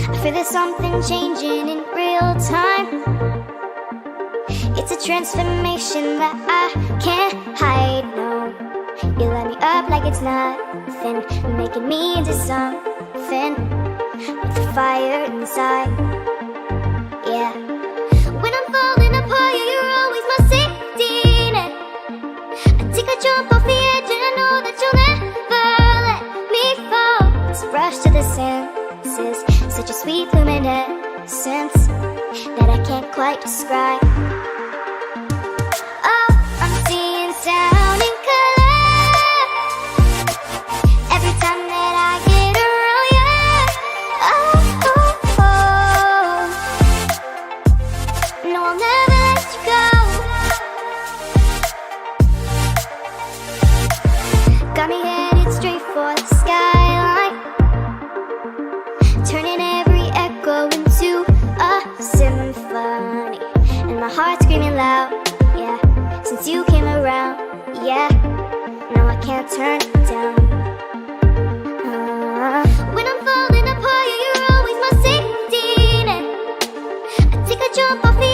I feel there's something changing in real time. It's a transformation that I can't hide, no. You light me up like it's nothing, making me into something with the fire inside, yeah. When I'm falling apart, yeah, you're always my safety net. I take a jump off the edge and I know that you'll never let me fall. It's a rush to the senses, such a sweet luminescence that I can't quite describe. Oh, I'm seeing sound in color every time that I get around you. Oh, oh, oh. No, I'll never let you go. Got me headed straight for the skyline, turning every echo into a symphony, and my heart's screaming loud, yeah, since you came around, yeah. Now I can't turn it down. When I'm falling apart, yeah, you're always my safety net. I take a jump off the